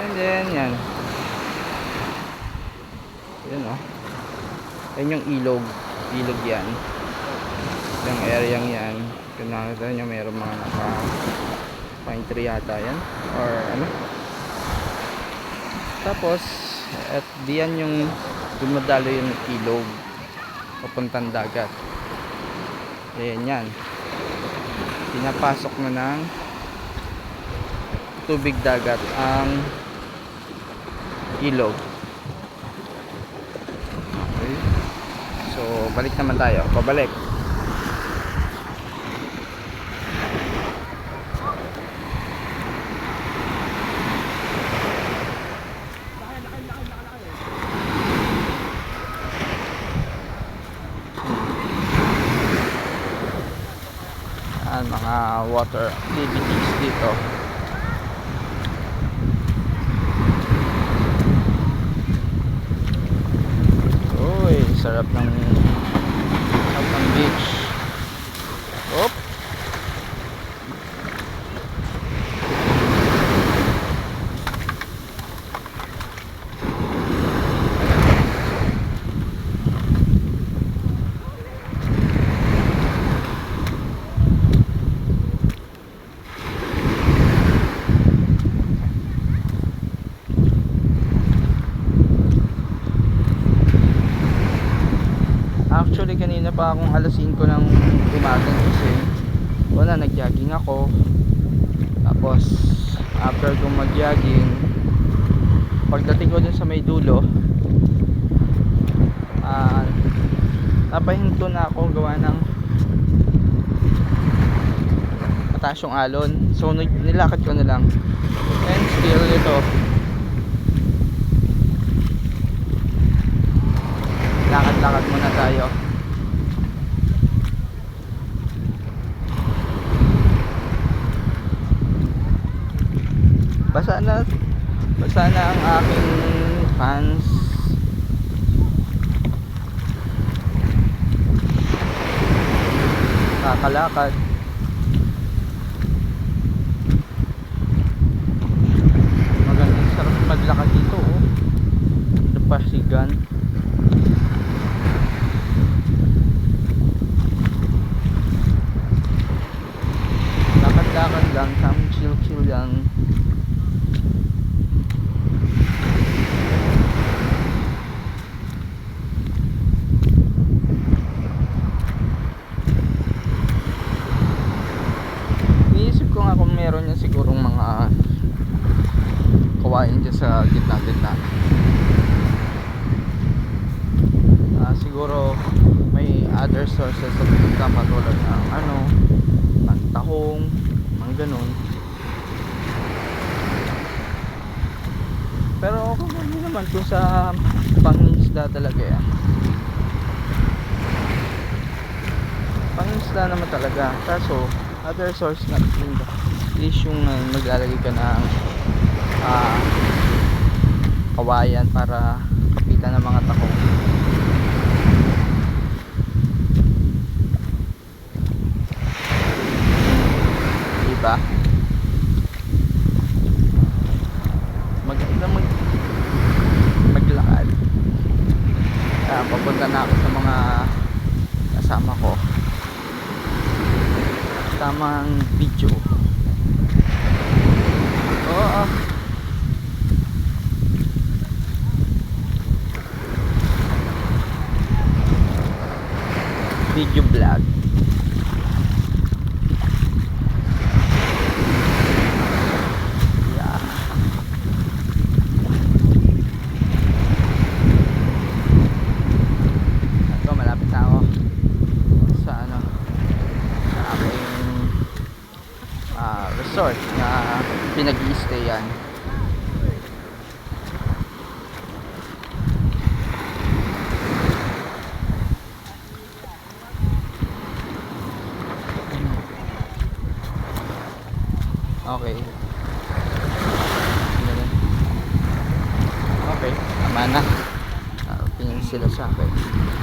And then yan. Yan oh. Yan yung ilog. Ilog yan. Yung area yan. Kung nakita nyo mayroong mga naka pine tree yata yan. Or ano. Tapos at diyan yung dumadalo yung ilog papuntang dagat. Ayan yan. Pinapasok na ng tubig dagat ang ilog. Okay. So balik naman tayo. Pabalik. Mga water activities dito. Uy, sarap ng beach. Op. Actually kanina pa akong alas 5 ng umaga kasi una nag-jogging ako, tapos after kong mag-jogging pagdating ko dun sa may dulo napahinto na ako gawa ng mataas yung alon, so nilakad ko na lang and still ito lakad-lakad muna tayo. Basa na ang aking pants. Kakalakad. Magandang sarap maglakad dito oh. Pasigan. Lakad lang, some chill lang. Iniisip ko nga kung meron yan sigurong mga kawain dyan sa gitna-gitna. Siguro may other sources of income katulad ng tahong, mga ganun. Pero kung hindi naman kung sa pangingisda talaga yan, pangingisda naman talaga. Kaso other source na is yung maglalagay ka ng kawayan para kapitan ng mga tahong. Diba? Maglakad. Papunta na ako sa mga kasama ko. Tamang video. Oo. Video vlog. Resort na pinag-i-stayan. Okay. Okay, tama na. Tingin sila sa akin.